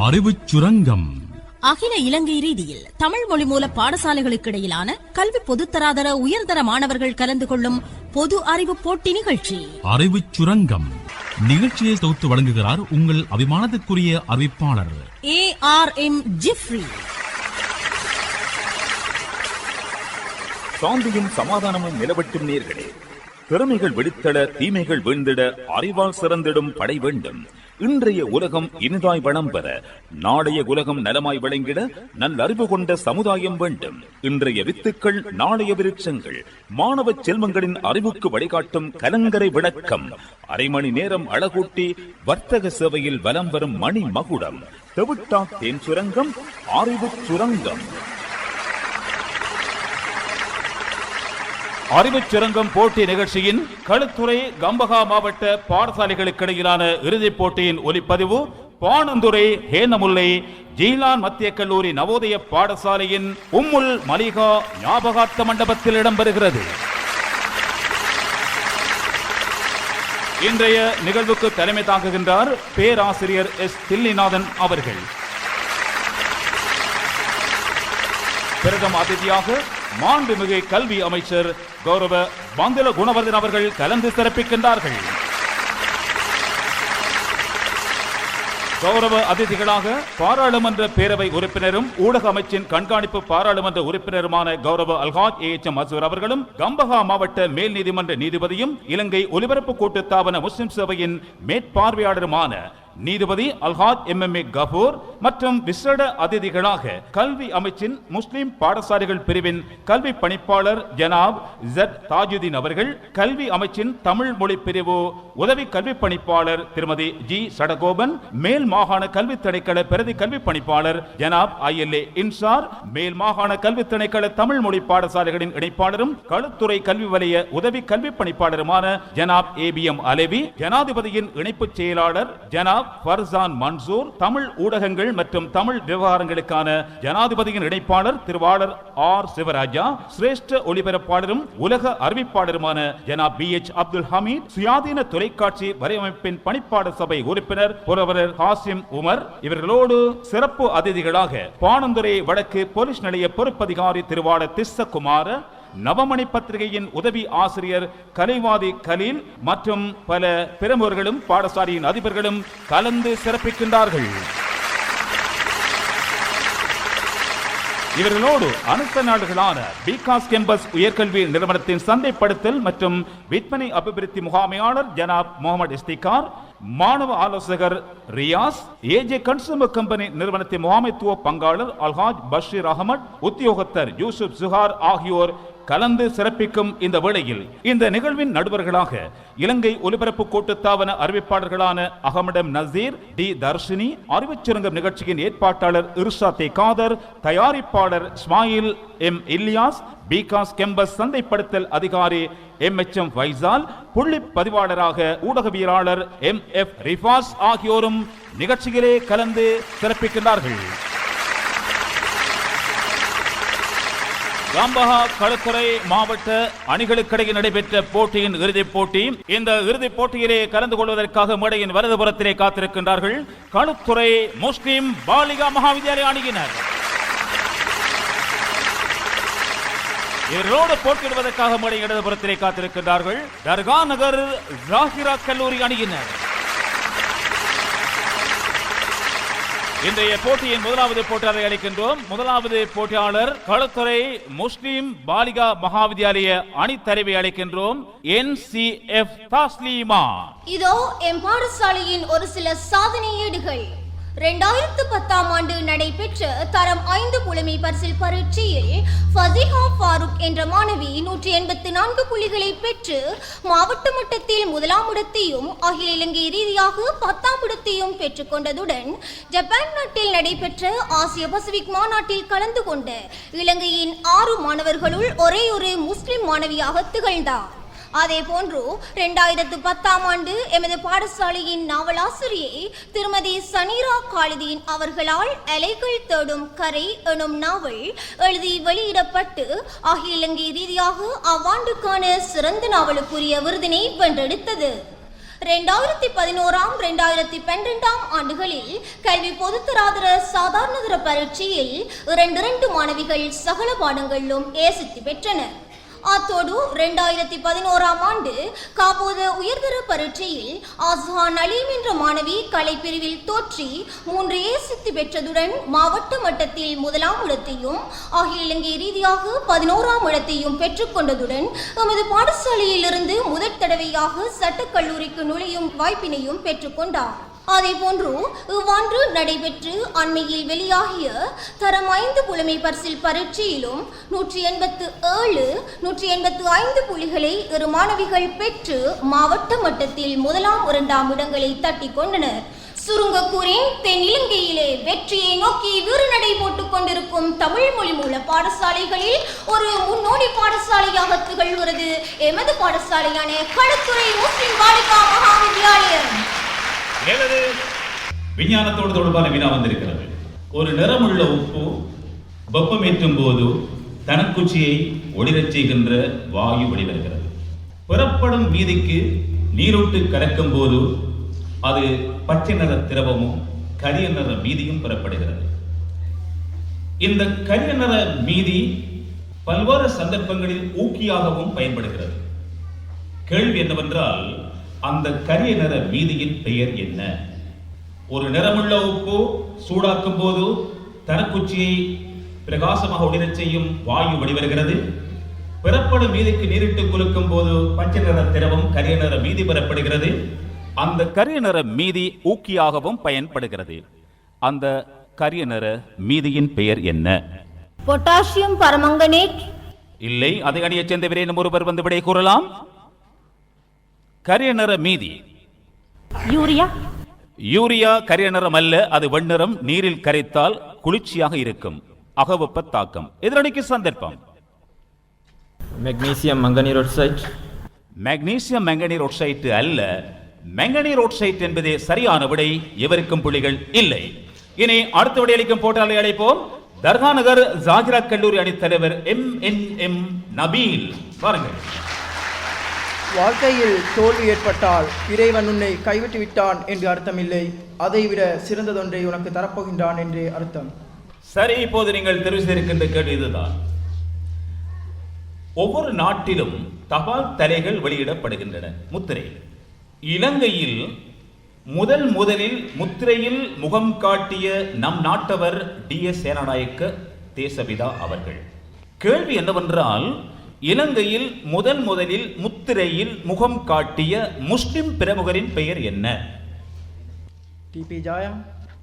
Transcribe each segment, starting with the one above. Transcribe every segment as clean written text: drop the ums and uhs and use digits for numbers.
அறிவுச் சுரங்கம். அகில இலங்கை ரீதியில் தமிழ் மொழி மூல பாடசாலைகளுக்கு இடையிலான கல்வி பொதுத்தராதர உயர்தர மாணவர்கள் கலந்து கொள்ளும் பொது அறிவு போட்டி நிகழ்ச்சி அறிவுச் சுரங்கம். நிகழ்ச்சியை தொகுத்து வழங்குகிறார் உங்கள் அபிமானத்திற்குரிய அறிவிப்பாளர் ARM ஜிப்ரி. சாந்தியும் சமாதானமும் நிலவட்டும் நேர்களே, திறமைகள் வெடித்தட, தீமைகள் வீழ்ந்திட, அறிவால் சிறந்திடும் படை வேண்டும். இன்றைய உலகம் இனிதாய் வளம் பெற, நாளைய உலகம் நலமாய் விளங்கிட நல்லறிவு கொண்ட சமுதாயம் வேண்டும். இன்றைய வித்துக்கள் நாளைய விருட்சங்கள். மாணவ செல்வங்களின் அறிவுக்கு வழிகாட்டும் கலங்கரை விளக்கம். அரை மணி நேரம் அழகூட்டி வர்த்தக சேவையில் வலம் வரும் மணி மகுடம். தெவிட்டா தேன் சுரங்கம், அறிவு சுரங்கம். அறிவுச் சுரங்கம் போட்டி நிகழ்ச்சியின் களுத்துறை கம்பஹா மாவட்ட பாடசாலைகளுக்கு இடையிலான இறுதிப் போட்டியின் ஒலிப்பதிவு பாணந்துறை ஹேனமுல்லை ஜீலான் மத்திய கல்லூரி நவோதய பாடசாலையின் உம்முல் மலிகா ஞாபகார்த்த மண்டபத்தில் இடம்பெறுகிறது. இன்றைய நிகழ்வுக்கு தலைமை தாங்குகின்றார் பேராசிரியர் எஸ் தில்லிநாதன் அவர்கள். பிரதம அதிதியாக மாண்புமிகு கல்வி அமைச்சர் கௌரவ பந்துல குணவர்தன் அவர்கள் கலந்து சிறப்பிக்கின்றார்கள். கௌரவ அதிதிகளாக பாராளுமன்ற பேரவை உறுப்பினரும் ஊடக அமைச்சின் கண்காணிப்பு பாராளுமன்ற உறுப்பினருமான கௌரவ அல்ஹாஜ் AHM மசூர் அவர்களும், கம்பஹா மாவட்ட மேல் நீதிமன்ற நீதிபதியும், இலங்கை ஒலிபரப்பு கூட்டுத்தாபன முஸ்லிம் சேவையின் மேற்பார்வையாளருமான நீதிபதி அல்ஹாஜ் MMA கபூர் மற்றும் விசேட அதிதிகளாக கல்வி அமைச்சின் முஸ்லிம் பாடசாலைகள் பிரிவின் கல்வி பணிப்பாளர் ஜனாப் Z தாஜுதீன் அவர்கள், கல்வி அமைச்சின் தமிழ் மொழி பிரிவு உதவி கல்வி பணிப்பாளர் திருமதி G சடகோபன், மேல் மாகாண கல்வி திணைக்கள பிரதி கல்வி பணிப்பாளர் ஜனாப் ILA இன்சார், மேல் மாகாண கல்வி திணைக்கள தமிழ் மொழி பாடசாலைகளின் இணைப்பாளரும் களுத்துறை கல்வி வலய உதவி கல்வி பணிப்பாளருமான ஜனாப் ABM அலவி, ஜனாதிபதியின் இணைப்பு செயலாளர் ஜனாப் ஃபர்சான் மன்சூர், தமிழ் ஊடகங்கள் மற்றும் தமிழ் விவகாரங்களுக்கான ஜனாதிபதியின் இணைப்பாளர் திருவாளர் R சிவராஜா, சிரேஷ்ட ஒளிபரப்பாளரும் உலக அறிவிப்பாளருமான ஜனாப் BH அப்துல் ஹமீத், சுயாதீன தொலைக்காட்சி வரையமைப்பின் பணிப்பாளர் சபை உறுப்பினர் புரவலர் ஹாசிம் உமர். இவர்களோடு சிறப்பு அதிதிகளாக பாணந்துறை வடக்கு போலீஸ் நிலைய பொறுப்பதிகாரி திருவாளர் திஸ்ஸகுமார, நவமணி பத்திரிகையின் உதவி ஆசிரியர் கலைவாதி கலீல் மற்றும் பல பிரமுகர்களும் பாடசாலையின் அதிபர்களும் கலந்து சிறப்பிக்கின்றார்கள். இவர்களோடு அனைத்து நாடுகளான பிகாஸ் கேம்பஸ் உயர்கல்வி நிறுவனத்தின் சந்தைப்படுத்தல் மற்றும் விற்பனை அபிவிருத்தி முகாமையாளர் ஜனாப் முகமது இஸ்திகார், மாணவ ஆலோசகர் ரியாஸ், AJ கன்சூமர் கம்பெனி நிறுவனத்தின் முகாமைத்துவ பங்காளர் அல்ஹாஜ் பஷீர் அகமட், உத்தியோகத்தர் யூசுப் சுஹார் ஆகியோர் கலந்து சிறப்பிக்கும் இந்த வேளையில் இந்த நிகழ்வின் நடுவர்களாக இலங்கை ஒலிபரப்பு கூட்டுத்தாபன அறிவிப்பாளர்களான அகமடம் நசீர், டி தர்ஷினி, அறிவுச் சுரங்கம் நிகழ்ச்சியின் ஏற்பாட்டாளர் இர்ஷாத் காதர், தயாரிப்பாளர் Ismail M Ilyas, because campus சந்தைப்படுத்தல் அதிகாரி MHM வைசால், புள்ளி பதிவாளராக ஊடகவியலாளர் MF ரிஃபாஸ் ஆகியோரும் நிகழ்ச்சியிலே கலந்து சிறப்பிக்கின்றார்கள். கம்பஹா களுத்துறை மாவட்ட அணிகளுக்கிடையே நடைபெற்ற போட்டியின் இறுதிப் போட்டி. இந்த இறுதிப் போட்டியிலே கலந்து கொள்வதற்காக மேடையின் வலதுபுறத்திலே காத்திருக்கின்றார்கள் களுத்துறை முஸ்லிம் பாலிகா மகாவித்யாலய அணியினர். இவர்களோடு போட்டியிடுவதற்காக மேடையின் இடதுபுறத்திலே காத்திருக்கின்றார்கள் தர்கா நகர் ஜாகிரா கல்லூரி அணியினர். இன்றைய போட்டியின் முதலாவது போட்டியாளரை அளிக்கின்றோம். முதலாவது போட்டியாளர் களுத்துறை முஸ்லிம் பாலிகா மகாவித்யாலய அணித்தலைவை அளிக்கின்றோம் NCF தாஸ்லீமா. இதோ எம் பாடசாலையின் ஒரு சில சாதனை ஏடுகள். 2010ஆம் ஆண்டு நடைபெற்ற தரம் 5 புலமை பரிசில் பரீட்சையில் ஃபசிஹா ஃபாரூக் என்ற மாணவி 184 புள்ளிகளை பெற்று மாவட்ட மட்டத்தில் முதலாம் இடத்தையும் அகில இலங்கை ரீதியாக 10ஆம் இடத்தையும் பெற்றுக் கொண்டதுடன் ஜப்பான் நாட்டில் நடைபெற்ற ஆசிய பசிபிக் மாநாட்டில் கலந்து கொண்ட இலங்கையின் 6 மாணவர்களுள் ஒரே ஒரு முஸ்லிம் மாணவியாக திகழ்ந்தார். அதே போன்று 2010ஆம் ஆண்டு எமது பாடசாலையின் நாவலாசிரியை திருமதி சனீரா காலிதீன் அவர்களால் அலைகள் தேடும் கரை எனும் நாவல் எழுதி வெளியிடப்பட்டு அகில இலங்கை ரீதியாக அவ்வாண்டுக்கான சிறந்த நாவலுக்குரிய விருதினை வென்றெடுத்தது. 2011 2012 ஆண்டுகளில் கல்வி பொதுத்தராதர சாதாரணதர பரீட்சையில் 2 மாணவிகள் சகல பாடங்களிலும் ஏசித்தி பெற்றனர். அத்தோடு 2011 ஆண்டு காபோத உயர்தர பரீட்சையில் ஆஸ்ஹான் அலீம் என்ற மாணவி கலைப்பிரிவில் தோற்றி 3 ஏசித்தி பெற்றதுடன் மாவட்ட மட்டத்தில் 1ஆம் இடத்தையும் அகில இலங்கை ரீதியாக 11ஆம் இடத்தையும் பெற்றுக்கொண்டதுடன் எமது பாடசாலையில் இருந்து முதற் தடவையாக சட்டக்கல்லூரிக்கு நுழையும் வாய்ப்பினையும் பெற்றுக்கொண்டார். அதேபோன்று இவ்வாண்டு நடைபெற்று அண்மையில் வெளியாகிய தரம் 5 புலமை பரிசில் பரீட்சையிலும் 187 185 புள்ளிகளை 2 மாணவிகள் பெற்று மாவட்ட மட்டத்தில் 1ஆம் 2ஆம் இடங்களை தட்டிக் கொண்டனர். சுருங்க கூறின் தென்னிலங்கையிலே வெற்றியை நோக்கி வீறுநடை போட்டுக் கொண்டிருக்கும் தமிழ் மொழி மூல பாடசாலைகளில் ஒரு முன்னோடி பாடசாலையாக திகழ்கிறது எமது பாடசாலையான களுத்துறை முஸ்லிம் பாலிகா மகாவித்யாலயம். விஞ்ஞானத்தோடு தொடர்பான வினா வந்திருக்கிறது. ஒரு நிறமுள்ள உப்பு வெப்பமேற்றும் போது தனக்குச்சியை ஒளிரச் செய்கின்ற வாயு வெளிவருகிறது. பெறப்படும் மீதிக்கு நீரூட்டு கலக்கும் போது அது பச்சை நிற திரவமும் கரிய நிற மீதியும் பெறப்படுகிறது. இந்த கரிய நிற மீதி பல்வேறு சந்தர்ப்பங்களில் ஊக்கியாகவும் பயன்படுகிறது. கேள்வி என்னவென்றால், அந்த கரிய நிற மீதியின் பெயர் என்ன? ஒரு நிறமுள்ள உப்பு சூடாக்கும் போது தனக்குச்சியை பிரகாசமாக ஒளிரச் செய்யும் வாயு வெளிவருகிறது. பெறப்படும் மீதிக்கு நீரிட்டு குலுக்கும் போது பச்சை நிற திரவம் கரிய நிற மீதி பெறப்படுகிறது. அந்த கரிய நிற மீதி ஊக்கியாகவும் பயன்படுகிறது. அந்த கரிய நிற மீதியின் பெயர் என்ன? பொட்டாசியம் பரமங்கனேட். இல்லை, அதை அணியச் சேர்ந்தவரே ஒருவர் வந்து விடை கூறலாம். கரிய நிற மீதி யூரியா. யூரியா கரிய நிறம் அல்ல, அது வெண்ணிறம். நீரில் கரைத்தால் குளிர்ச்சியாக இருக்கும். அகவெப்ப தாக்கம். எதிரணிக்கு சந்தர்ப்பம். மெக்னீசியம் மங்கனீர் ஆக்சைடு. மெக்னீசியம் மங்கனீர் ஆக்சைடு அல்ல, மங்கனீர் ஆக்சைடு என்பதே சரியான விடை. எவருக்கும் புள்ளிகள் இல்லை. இனி அடுத்த விடையளிக்கும் போட்டாளை அழைப்போம். தர்காநகர் ஜாகிரா கல்லூரி அணித் தலைவர் MNM நபீல். பாருங்கள். வாழ்க்கையில் தோல்வி ஏற்பட்டால் இறைவன் உன்னை கைவிட்டு விட்டான் என்று அர்த்தமில்லை, அதைவிட சிறந்ததொன்றை உனக்கு தரப்போகின்றான் என்று அர்த்தம். சரி, இப்போது நீங்கள் தெரிவு செய்திருக்கின்ற கேள்வி இதுதான். ஒவ்வொரு நாட்டிலும் தபால் தலைகள் வெளியிடப்படுகின்றன, முத்திரை. இலங்கையில் முதலில் முத்திரையில் முகம் காட்டிய நம் நாட்டவர் DS சேனாநாயக்க தேசபிதா அவர்கள். கேள்வி என்னவென்றால், இலங்கையில் முதலில் முத்திரையில் முகம் காட்டிய முஸ்லிம் பிரமுகரின் பெயர் என்ன? TP ஜாயா.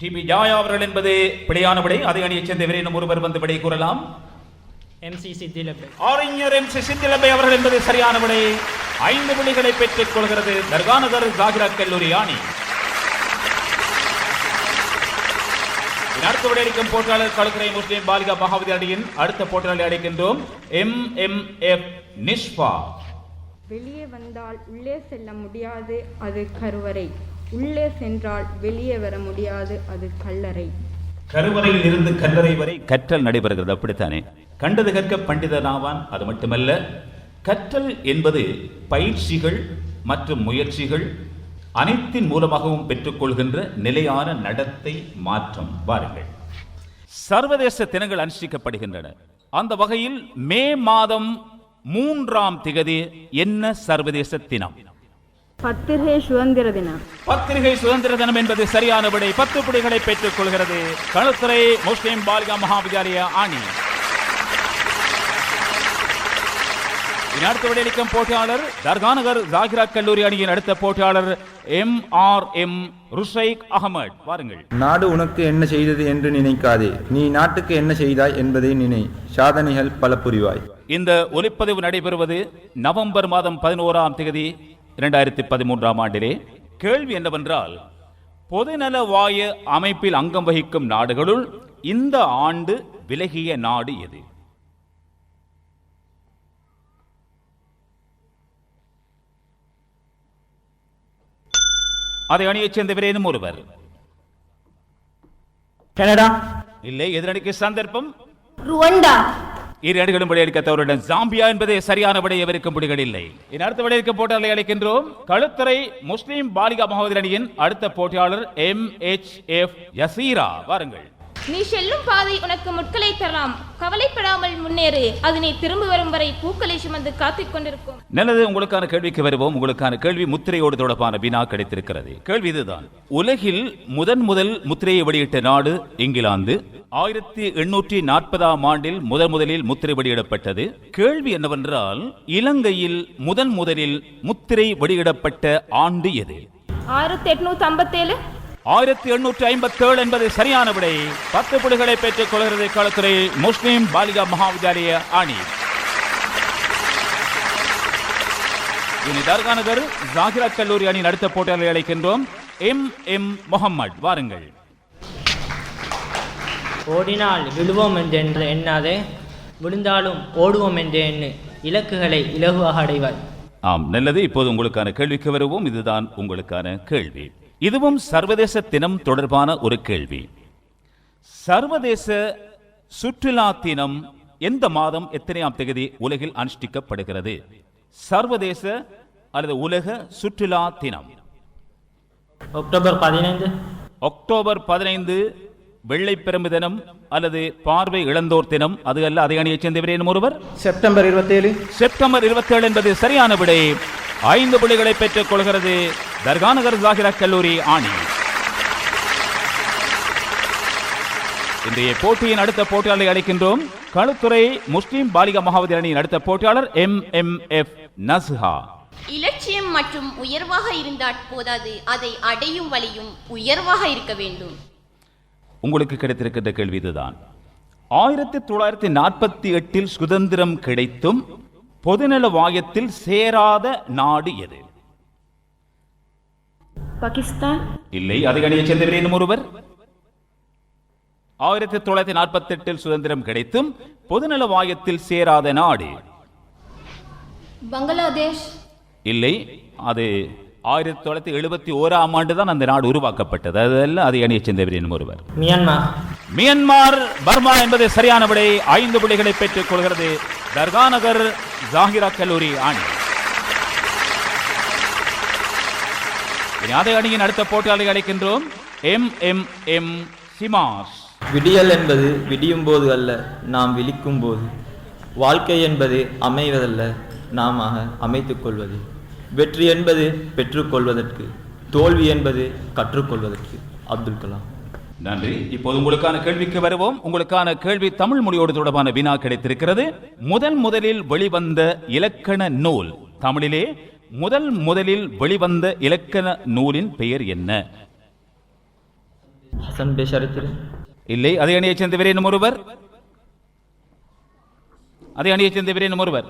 TP ஜாயா அவர்கள் என்பது பிழையான விடை. அதை அணியச் சேர்ந்தவரே ஒருவர் வந்து விடை கூறலாம். MC சித்திலப்பை. அறிஞர் MC சித்திலப்பை அவர்கள் என்பது சரியான விடை. 5 புள்ளிகளை பெற்றுக் கொள்கிறது தர்காநகர் ஜாகிரா கல்லூரி அணி. அடுத்த விடையளிக்கும் போட்டியாளர் களுத்துறை முஸ்லிம் பாலிகா மகாவித்யாலயின் அடுத்த போட்டியாளரை அழைக்கின்றோம். MMF நிஷ்பா. வெளியே வந்தால் உள்ளே செல்ல முடியாது, அது கருவறை. உள்ளே சென்றால் வெளியே வர முடியாது, அது கல்லறை. கருவறையில் இருந்து கல்லறை வரை கற்றல் நடைபெறுகிறது, அப்படித்தானே? கண்டது கற்க பண்டிதனாவான். அது மட்டுமல்ல, கற்றல் என்பது பயிற்சிகள் மற்றும் முயற்சிகள் அனைத்தின் மூலமாகவும் பெற்றுக்கொள்கின்ற நிலையான நடத்தை மாற்றம். வாருங்கள். சர்வதேச தினங்கள் அனுஷ்டிக்கப்படுகின்றன. அந்த வகையில் மே மாதம் 3ஆம் திகதி என்ன சர்வதேச தினம்? பத்திரிகை சுதந்திர தினம். பத்திரிகை சுதந்திர தினம் என்பது சரியான விடை. 10 புள்ளிகளை பெற்றுக் கொள்கிறது களுத்துறை முஸ்லிம் பாலிகா மகாவித்யாலய அணி. அடுத்த விடையளிக்கும் போட்டியாளர் தர்காநகர் ஜாகிரா கல்லூரி அணியின் அடுத்த போட்டியாளர் MRM ருஷைக் அகமது. வாருங்கள். நாடு உனக்கு என்ன செய்தது என்று நினைக்காதே, நீ நாட்டுக்கு என்ன செய்தாய் என்பதை நினை, சாதனைகள் பல புரிவாய். இந்த ஒலிப்பதிவு நடைபெறுவது நவம்பர் மாதம் 11ஆம் தேதி 2013ஆம் ஆண்டிலே. கேள்வி என்னவென்றால், பொதுநலவாய அமைப்பில் அங்கம் வகிக்கும் நாடுகளுள் இந்த ஆண்டு விலகிய நாடு எது? அதை அணியச் சேர்ந்தவரேனும் ஒருவர். கனடா. இல்லை, எதிரணிக்கு சந்தர்ப்பம். ருவண்டா. இரு அணிகளும் விளையாடிக்கத்தவருடன் ஜாம்பியா என்பதே சரியான விடை, எவருக்கும் புடிகள் இல்லை. இனி அடுத்த விளையாடிக்க போட்டியாளரை அழைக்கின்றோம். களுத்துறை முஸ்லிம் பாலிகா மகோதரி அணியின் அடுத்த போட்டியாளர் MHF யசீரா. வாருங்கள். நீ செல்லும் பாதை உனக்கு முட்களை தரலாம், கவலைப்படாமல் முன்னேறு, அது நீ திரும்ப வரும் வரை பூக்களை சுமந்து காத்துக் கொண்டிருக்கும். நல்லது, உங்களுக்கான கேள்விக்கு வருவோம். உங்களுக்கான கேள்வி முத்திரையோடு தொடர்பான வினா கிடைத்திருக்கிறது. கேள்வி இதுதான்: உலகில் முதல் முத்திரையை வெளியிட்ட நாடு இங்கிலாந்து. 1840ஆம் ஆண்டில் முதலில் முத்திரை வெளியிடப்பட்டது. கேள்வி என்னவென்றால், இலங்கையில் முதலில் முத்திரை வெளியிடப்பட்ட ஆண்டு எது? 1857. 1857 என்பது சரியான விடை. 10 புள்ளிகளை பெற்றுக் கொள்கிறது களத்துறை முஸ்லிம் பாலிகா மகாவித்யாலய அணி. இனி தர்காநகர் ஜாகிரா கல்லூரி அணியின் அடுத்த போட்டியாளரை அழைக்கின்றோம். MM முகமது. வாருங்கள். ஓடினால் விழுவோம் என்று எண்ணாதே, விழுந்தாலும் ஓடுவோம் என்று எண்ணு, இலக்குகளை இலகுவாக அடைவார். ஆம், நல்லது. இப்போது உங்களுக்கான கேள்விக்கு வருவோம். இதுதான் உங்களுக்கான கேள்வி. இதுவும் சர்வதேச தினம் தொடர்பான ஒரு கேள்வி. சர்வதேச சுற்றுலா தினம் எந்த மாதம் எத்தனையாம் தேதி உலகில் அனுஷ்டிக்கப்படுகிறது? சர்வதேச அல்லது உலக சுற்றுலா தினம். அக்டோபர் 15. அக்டோபர் 15 வெள்ளை பிரம்பு தினம் அல்லது பார்வை இழந்தோர் தினம். அது அல்ல, அதை அணியைச் சேர்ந்தவரேனும் ஒருவர். செப்டம்பர் 27. செப்டம்பர் 27 என்பது சரியான விடை. 5 புள்ளிகளை பெற்றுக் கொள்கிறது தர்காநகர் ஜாகிரா கல்லூரி அணி. இன்றைய போட்டியின் அடுத்த போட்டியாளரை அழைக்கின்றோம். களுத்துறை முஸ்லிம் பாலிகா மகாவித்யாலய அணியின் அடுத்த போட்டியாளர் MMF நஸ்ஹா. இலட்சியம் மற்றும் உயர்வாக இருந்தால் போதாது, அதை அடையும் வழியும் உயர்வாக இருக்க வேண்டும். உங்களுக்கு கிடைத்திருக்கின்ற கேள்வி இதுதான்: 1948 சுதந்திரம் கிடைத்தும் பொதுநல வாயத்தில் சேராத நாடு எது? பாகிஸ்தான். இல்லை, அதை அணியைச் சேர்ந்தவரேனும் ஒருவர். 1948 சுதந்திரம் கிடைத்தும் பொதுநல வாயத்தில் சேராத நாடு. பங்களாதேஷ். இல்லை, அது 1971ஆம் ஆண்டு தான் அந்த நாடு உருவாக்கப்பட்டது. அதெல்லாம் அதை அணியைச் சேர்ந்தவரேனும் ஒருவர். மியான்மர் பர்மா என்பது சரியான விடை. 5 புள்ளிகளை பெற்றுக் கொள்கிறது தர்காநகர் ஜாகிரா கல்லூரி அணி. அதே அணியின் அடுத்த போட்டியாளரை அழைக்கின்றோம். MMM CMOS. விடியல் என்பது விடியும் போது அல்ல, நாம் விழிக்கும் போது. வாழ்க்கை என்பது அமைவதல்ல, நாம அமைத்துக் கொள்வது. வெற்றி என்பது பெற்றுக்கொள்வதற்கு, தோல்வி என்பது கற்றுக்கொள்வதற்கு. அப்துல் கலாம். நன்றி. இப்போது உங்களுக்கான கேள்விக்கு வருவோம். உங்களுக்கான கேள்வி தமிழ் மொழியோடு தொடர்பான வினா கிடைத்திருக்கிறது. முதலில் வெளிவந்த இலக்கண நூல், தமிழிலே முதலில் வெளிவந்த இலக்கண நூலின் பெயர் என்ன? ஹசன் பேஷரித்திரு. இல்லை, அதை அணியைச் சேர்ந்தவரேனும் ஒருவர். அதை அணியைச் சேர்ந்தவரேனும் ஒருவர்.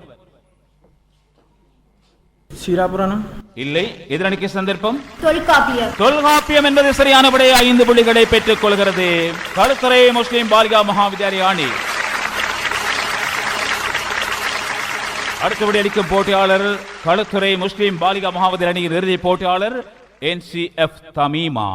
சீராபுராணம். இல்லை, எதிரணிக்கு சந்தர்ப்பம். தொல்காப்பியம். தொல்காப்பியம் என்பது சரியான விடை. 5 புள்ளிகளை பெற்றுக் கொள்கிறது களுத்துறை முஸ்லிம் பாலிகா மகாவித்யாலய அணி. அடுத்தபடி அளிக்கும் போட்டியாளர் களுத்துறை முஸ்லிம் பாலிகா மகாவித்யாலய அணியின் இறுதி போட்டியாளர் NCF தமீமா.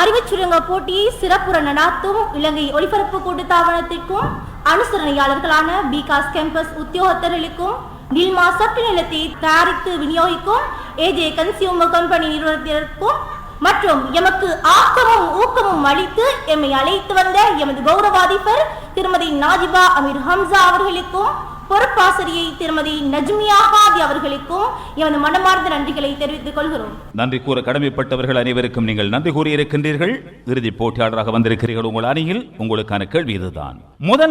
அறிவுச் சுரங்க போட்டியை சிறப்புற நடாத்தும் இலங்கை ஒலிபரப்பு கூட்டுத்தாபனத்திற்கும் அனுசரணையாளர்களான பிகாஸ் கேம்பஸ் உத்தியோகத்தர்களுக்கும் நில்மா சட்டு நிலத்தை தயாரித்து விநியோகிக்கும் AJ கன்சியூமர் கம்பெனி நிறுவனத்திற்கும் மற்றும் எமக்கு ஆக்கமும் ஊக்கமும் அளித்து எம்மை அழைத்து வந்த எமது கௌரவாதிபர் திருமதி நாஜிபா அமீர் ஹம்சா அவர்களுக்கும் பொறுப்பாசிரியை திருமதி நஜ்மியா ஹாதி அவர்களுக்கும் எமது மனமார்ந்த நன்றிகளை தெரிவித்துக் கொள்கிறோம். நன்றி கூற கடமைப்பட்டவர்கள் அனைவருக்கும் நீங்கள் நன்றி கூறியிருக்கின்றீர்கள். இறுதி போட்டியாளராக வந்திருக்கிறீர்கள் உங்கள் அணியில். உங்களுக்கான கேள்வி இதுதான்: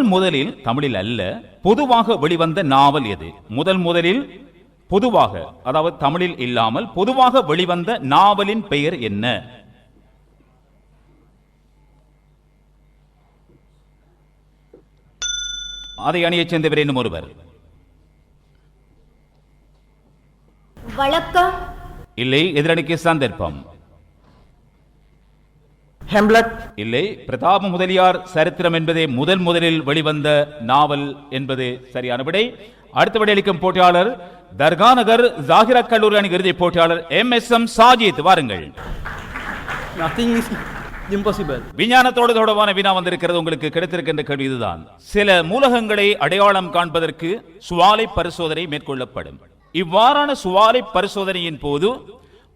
முதலில் தமிழில் அல்ல, பொதுவாக வெளிவந்த நாவல் எது? முதலில் பொதுவாக, அதாவது தமிழில் இல்லாமல் பொதுவாக வெளிவந்த நாவலின் பெயர் என்ன? அதை அணியைச் சேர்ந்தவரேனும் ஒருவர். வழக்கம். இல்லை, எதிரணிக்கு சந்தர்ப்பம். ஹெம்லெட். இல்லை, பிரதாப முதலியார் சரித்திரம் என்பதே முதலில் வெளிவந்த நாவல் என்பது சரியான விடை. அடுத்தபடி அளிக்கும் போட்டியாளர் தர்காநகர் ஜாகிரா கல்லூரி அணி இறுதி போட்டியாளர் MSM சாஜித். வாருங்கள். impossible. விஞ்ஞானத்தோடு தொடர்பான வினா வந்திருக்கிறது. உங்களுக்கு கிடைத்திருக்கின்ற கேள்வி இதுதான். சில மூலகங்களை அடையாளம் காண்பதற்கு சுவாலை பரிசோதனை மேற்கொள்ளப்படும். இவ்வாறான சுவாலை பரிசோதனையின் போது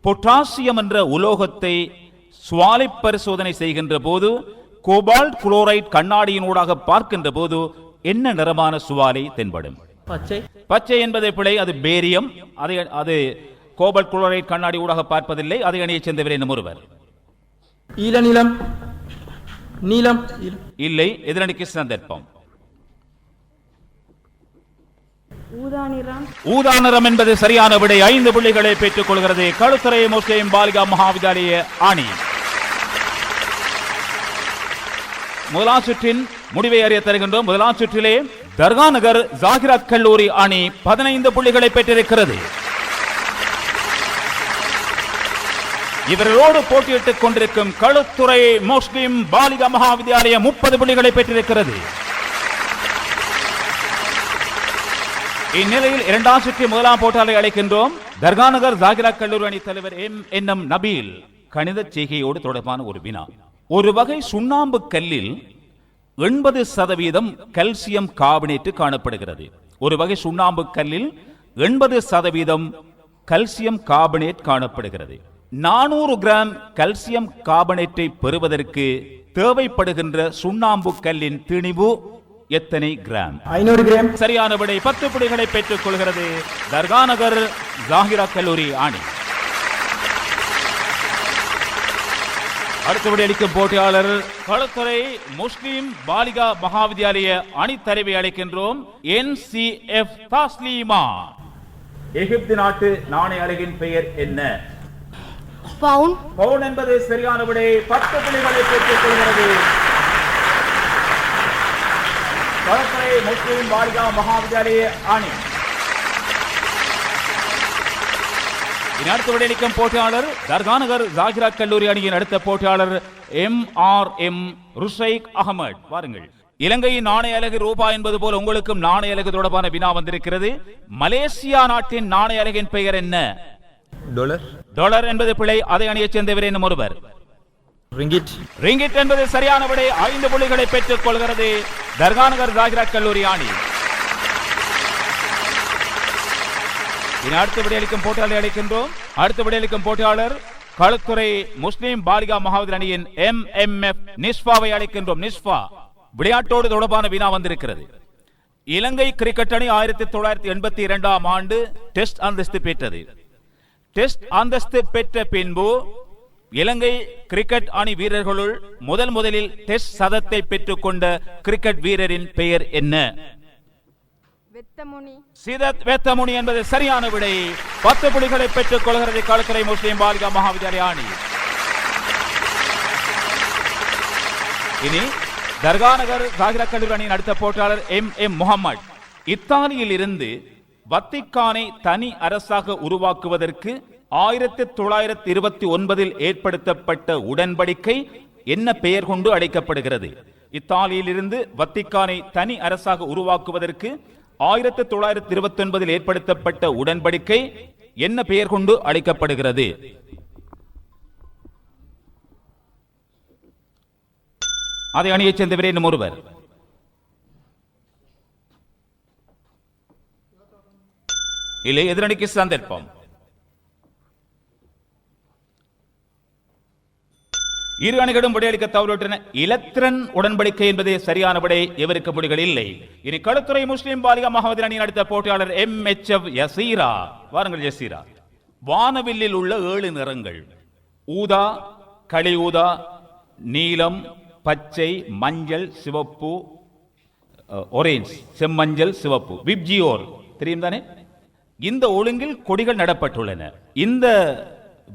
பொட்டாசியம் என்ற உலோகத்தை சுவாலை பரிசோதனை செய்கின்ற போது கோபால்ட் குளோரைட் கண்ணாடியினூடாக பார்க்கின்ற போது என்ன நிறமான சுவாலை தென்படும்? பச்சை என்பதை பிழை. அது பேரியம். அது கோபால்ட் குளோரைட் கண்ணாடி ஊடாக பார்ப்பதில்லை. அதை அணியைச் சேர்ந்தவர் என்னும் ஒருவர். நீலம் இல்லை. எதிரணிக்கு சந்தர்ப்பம். ஊதா நிறம் என்பது சரியான விடை. 5 புள்ளிகளை பெற்றுக் கொள்கிறது களுத்துறை முஸ்லிம் பாலிகா மகாவித்யாலய அணி. முதலாம் சுற்றின் முடிவை அறிய தருகின்றோம். முதலாம் சுற்றிலே தர்கா நகர் ஜாகிரா கல்லூரி அணி 15 புள்ளிகளை பெற்றிருக்கிறது. இவர்களோடு போட்டியிட்டுக் கொண்டிருக்கும் களுத்துறை முஸ்லிம் பாலிகா மகாவித்யாலய 30 புள்ளிகளை பெற்றிருக்கிறது. இந்நிலையில் இரண்டாம் சுற்றி முதலாம் போட்டியாளரை அழைக்கின்றோம். தர்கா நகர் ஜாகிரா கல்லூரி அணி தலைவர் எம் நபீல். கணித செய்கையோடு தொடர்பான ஒரு வினா. ஒரு வகை சுண்ணாம்பு கல்லில் 80% கல்சியம் கார்பனேட் காணப்படுகிறது. ஒரு வகை சுண்ணாம்பு கல்லில் 80% கல்சியம் கார்பனேட் காணப்படுகிறது. 400 கிராம் கல்சியம் கார்பனேட்டை பெறுவதற்கு தேவைப்படுகின்ற சுண்ணாம்பு கல்லின் திணிவு எத்தனை கிராம்? 500 கிராம். சரியான விடை. 10 புள்ளிகளை பெற்றுக் கொள்கிறது தர்கா நகர் ஜாகிரா கல்லூரி அணி. அடுத்தபடி அளிக்கும் போட்டியாளர் களுத்துறை முஸ்லிம் பாலிகா மகாவித்யாலய அணி தலைவை அழைக்கின்றோம். NCF தாஸ்லீமா. எகிப்து நாட்டு நாணய அலகின் பெயர் என்ன? பவுன். பவுன் என்பது சரியான விடை. 10 புள்ளிகளை பெற்றுக் கொள்கிறது களுத்துறை முஸ்லிம் பாலிகா மகாவித்யாலய அணி. அடுத்த அளிக்கும் போட்டியாளர் தர்கா நகர் ஜாகிரா கல்லூரி அணியின் அடுத்த போட்டியாளர் MRM ருஷைக் அகமது. வாருங்கள். இலங்கையின் நாணய அலகு ரூபாய் என்பது போல உங்களுக்கும் நாணய அலகு தொடர்பான வினா வந்திருக்கிறது. மலேசியா நாட்டின் நாணய அலகின் பெயர் என்ன? டாலர் என்பது பிழை. அதை அணியைச் சேர்ந்தவர் என்னும் ஒருவர். ரிங்கிட் என்பது சரியான விடை. 5 புள்ளிகளை பெற்றுக் கொள்கிறது தர்கா நகர் ஜாகிரா கல்லூரி அணி. அடுத்தபடி அளிக்கும் போட்டியாளரை அழைக்கின்றோம். அடுத்தபடி அளிக்கும் போட்டியாளர் களுத்துறை முஸ்லிம் பாலிகா மகாவித்யாலய அணியின் MMF நிஸ்பாவை அழைக்கின்றோம். நிஸ்பா. விளையாட்டோடு தொடர்பான வினா வந்திருக்கிறது. இலங்கை கிரிக்கெட் அணி 1982ஆம் ஆண்டு டெஸ்ட் அந்தஸ்து பெற்றது. டெஸ்ட் அந்தஸ்து பெற்ற பின்பு இலங்கை கிரிக்கெட் அணி வீரர்களுள் முதலில் டெஸ்ட் சதத்தை பெற்றுக் கொண்ட கிரிக்கெட் வீரரின் பெயர் என்ன? சிதத் வெத்தமுனி என்பது சரியான விடை. 10 புள்ளிகளை பெற்றுக் கொள்கிறது களுத்துறை முஸ்லிம் பாலிகா மகாவித்யாலய அணி. இனி தர்கா நகர் ஜாகிரா கல்லூரி அணியின் அடுத்த போட்டியாளர் MM முகமது. இத்தாலியில் இருந்து வத்திக்கானை தனி அரசாக உருவாக்குவதற்கு 1929 ஏற்படுத்தப்பட்ட உடன்படிக்கை என்ன பெயர் கொண்டு அழைக்கப்படுகிறது? இத்தாலியில் இருந்து வத்திக்கானை தனி அரசாக உருவாக்குவதற்கு 1929 ஏற்படுத்தப்பட்ட உடன்படிக்கை என்ன பெயர் கொண்டு அழைக்கப்படுகிறது? அதை அணியைச் சேர்ந்தவரே இன்னும் ஒருவர். இல்லை. எதிரணிக்கு சந்தர்ப்பம். இரு அணிகளும் விடையளிக்க தவறிவிட்டன. இலத்திரன் உடன்படிக்கை என்பதே சரியான விடை. எவருக்கு புள்ளிகள் இல்லை. இனி களுத்துறை முஸ்லிம் பாலிகா மகாவித்யாலய அணியின் அடுத்த போட்டியாளர் MHF யசீரா. வாருங்கள் யசீரா. வானவில்லில் உள்ள 7 நிறங்கள் ஊதா, களி ஊதா, நீலம், பச்சை, மஞ்சள், சிவப்பு, ஒரேஞ்ச், செம்மஞ்சள், சிவப்பு, விப்ஜியோர் தெரியும் தானே? இந்த ஒழுங்கில் கொடிகள் நடப்பட்டுள்ளன. இந்த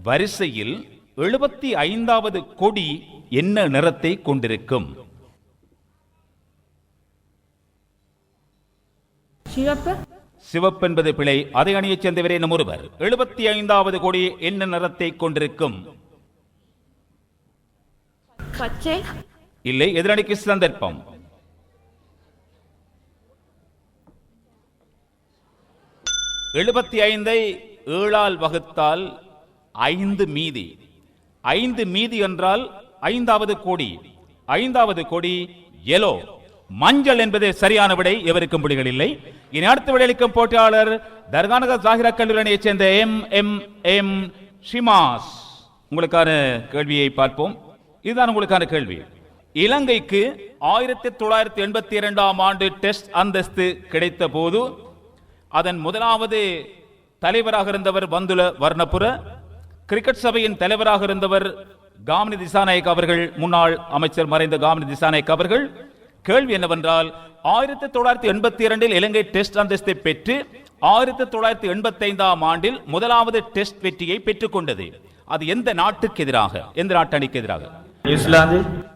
வரிசையில் 75வது கொடி என்ன நிறத்தை கொண்டிருக்கும்? சிவப்பு என்பது பிழை. அதை அணியைச் சேர்ந்தவரே இன்னும் ஒருவர். 75வது கொடி என்ன நிறத்தை கொண்டிருக்கும்? பச்சை. இல்லை. எதிரணிக்கு சந்தர்ப்பம். ஐந்தை 7ஆல் வகுத்தால் 5 மீதி. 5 மீதி என்றால் ஐந்தாவது கொடி எலோ, மஞ்சள் என்பது சரியான விடை. எவருக்கும் புள்ளிகள் இல்லை. இனி அடுத்த விடையளிக்கும் போட்டியாளர் தர்காநகர் ஜாகிரா கல்லூரியைச் சேர்ந்த எம் ஷிமாஸ். உங்களுக்கான கேள்வியை பார்ப்போம். இதுதான் உங்களுக்கான கேள்வி. இலங்கைக்கு 1982ஆம் ஆண்டு டெஸ்ட் அந்தஸ்து கிடைத்த போது அதன் முதலாவது தலைவராக இருந்தவர் பந்துல வர்ணபுர, கிரிக்கெட் சபையின் தலைவராக இருந்தவர் காமினி திசாநாயக் அவர்கள், முன்னாள் அமைச்சர் மறைந்த காமினி திசாநாயக் அவர்கள். கேள்வி என்னவென்றால் 1982இல் இலங்கை டெஸ்ட் அந்தஸ்தை பெற்று 1985ஆம் ஆண்டில் முதலாவது டெஸ்ட் வெற்றியை பெற்றுக் கொண்டது. அது எந்த நாட்டுக்கு எதிராக, எந்த நாட்டு அணிக்கு எதிராக?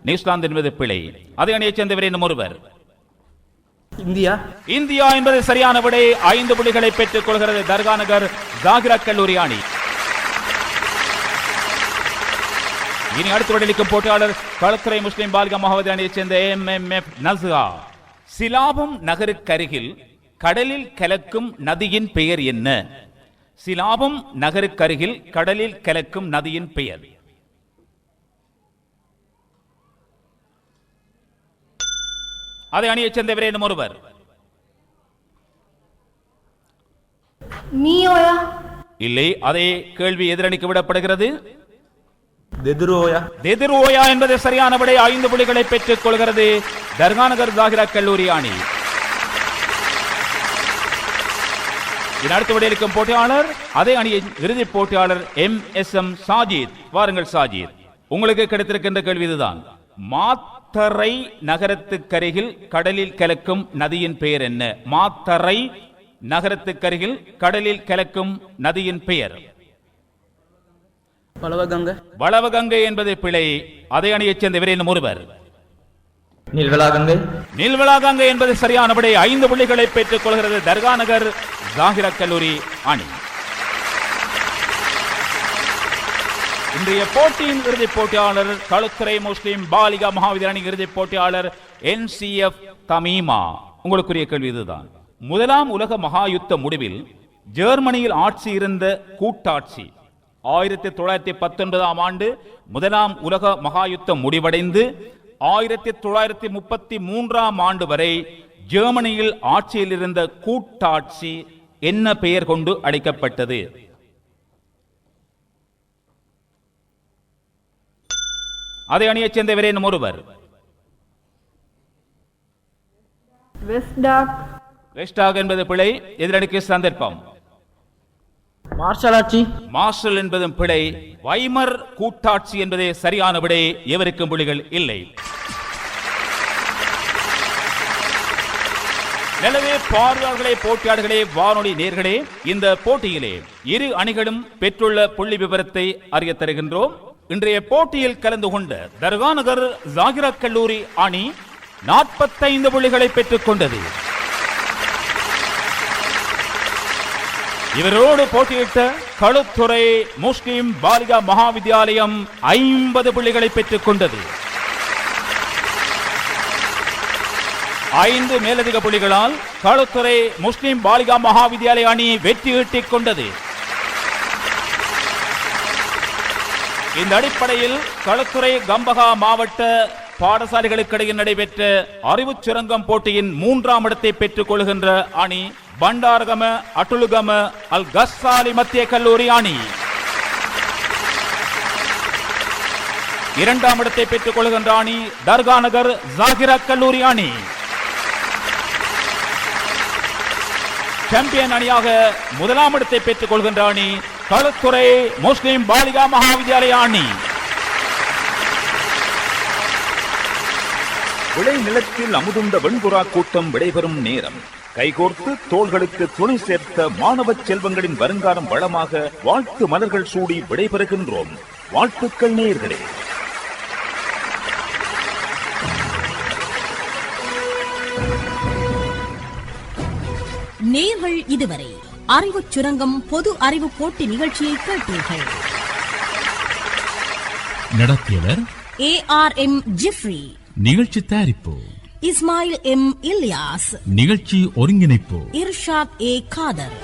நியூசிலாந்து என்பது பிழை. அதே அணியைச் சேர்ந்தவர் இன்னும் ஒருவர். இந்தியா என்பது சரியான விடை. 5 புள்ளிகளை பெற்றுக் கொள்கிறது தர்காநகர் ஜாகிரா கல்லூரி அணி. இனி அடுத்து விடையளிக்கும் போட்டியாளர் களத்துறை முஸ்லிம் பாலிகா மகாவதி அணியைச் சேர்ந்த MMF நஸ்ஹா. சிலாபம் நகருக்கருகில் கடலில் கலக்கும் நதியின் பெயர் என்ன? சிலாபம் நகருக்கருகில் கடலில் கலக்கும் நதியின் பெயர். அதை அணியைச் சேர்ந்தவரே இன்னும் ஒருவர். இல்லை, அதே கேள்வி எதிரணிக்கு விடப்படுகிறது. தெதுரோயா என்பது சரியான விடை. 5 புள்ளிகளை பெற்றுக் கொள்கிறது தர்காநகர் ஜாகிரா கல்லூரி அணி. அடுத்த விடையளிக்கும் போட்டியாளர் அதே அணியின் இறுதி போட்டியாளர் MSM சாஜித். வாருங்கள் சாஜித், உங்களுக்கு கிடைத்திருக்கின்ற கேள்வி இதுதான். மாத்தறை நகரத்துக்கருகில் கடலில் கலக்கும் நதியின் பெயர் என்ன? மாத்தறை நகரத்துக்கருகில் கடலில் கலக்கும் நதியின் பெயர். வளவகங்கை என்பது பிழை. அதே அணியைச் சேர்ந்தவர் இன்னும் ஒருவர். நீல்வளாகங்கை என்பது சரியான விடை. 5 புள்ளிகளை பெற்றுக் கொள்கிறது தர்காநகர் ஜாகிரா கல்லூரி அணி. இன்றைய போட்டியின் இறுதிப் போட்டியாளர் களுத்துறை முஸ்லிம் பாலிகா மகாவித்யாலய அணி இறுதிப் போட்டியாளர் NCF தமீமா. உங்களுக்குரிய கேள்வி இதுதான். முதலாம் உலக மகா யுத்த முடிவில் ஜெர்மனியில் ஆட்சி இருந்த கூட்டாட்சி 1919ஆம் ஆண்டு முதலாம் உலக மகா யுத்தம் முடிவடைந்து 1933ஆம் ஆண்டு வரை ஜெர்மனியில் ஆட்சியில் இருந்த கூட்டாட்சி என்ன பெயர் கொண்டு அழைக்கப்பட்டது? அதை அணியைச் சேர்ந்தவரே இன்னும் ஒருவர். வெஸ்டாக் என்பது பிழை. எதிரணிக்கு சந்தர்ப்பம். மார்ஷல் என்பதும் பிழை. வைமர் கூட்டாட்சி என்பதே சரியான விடை. எவருக்கும் புள்ளிகள் இல்லை. எனவே பார்வையாளர்களே, போட்டியாளர்களே, வானொலி நேர்களே, இந்த போட்டியிலே இரு அணிகளும் பெற்றுள்ள புள்ளி விவரத்தை அறிய தருகின்றோம். இன்றைய போட்டியில் கலந்து கொண்ட தர்காநகர் ஜாகிரா கல்லூரி அணி 45 புள்ளிகளை பெற்றுக் கொண்டது. இவரோடு போட்டியிட்ட களுத்துறை முஸ்லிம் பாலிகா மகாவித்யாலயம் 50 புள்ளிகளை பெற்றுக் கொண்டது. 5 மேலதிக புள்ளிகளால் களுத்துறை முஸ்லிம் பாலிகா மகாவித்யாலய அணி வெற்றி ஈட்டிக் கொண்டது. இந்த அடிப்படையில் களுத்துறை கம்பகா மாவட்ட பாடசாலைகளுக்கிடையில் நடைபெற்ற அறிவுச் சுரங்கம் போட்டியின் 3ஆம் இடத்தை பெற்றுக் கொள்கின்ற அணி பண்டாரகம அட்டுலுகம அல் கஸ்ஸாலி மத்திய கல்லூரி அணி. 2ஆம் இடத்தை பெற்றுக் கொள்கின்ற அணி தர்காநகர் ஜாகிரா கல்லூரி அணி. சாம்பியன் அணியாக 1ஆம் இடத்தை பெற்றுக் கொள்கின்ற அணி களுத்துறை முஸ்லிம் பாலிகா மகாவித்யாலய அணி. விளை நிலத்தில் அமுதுண்ட வெண்புறா கூட்டம் விடைபெறும் நேரம். கைகோர்த்து தோள்களுக்கு துணை சேர்த்த மாணவ செல்வங்களின் வருங்காலம் வளமாக வாழ்த்து மலர்கள் சூடி விடைபெறுகின்றோம். வாழ்த்துக்கள் நேயர்களே. நேயர்கள் இதுவரை அறிவுச் சுரங்கம் பொது அறிவு போட்டி நிகழ்ச்சியை கேட்டீர்கள். நடத்தியவர் ARM ஜிப்ரி. நிகழ்ச்சி தயாரிப்பு இஸ்மாயில் M இல்யாஸ். நிகழ்ச்சி ஒருங்கிணைப்பு இர்ஷாத் A காதர்.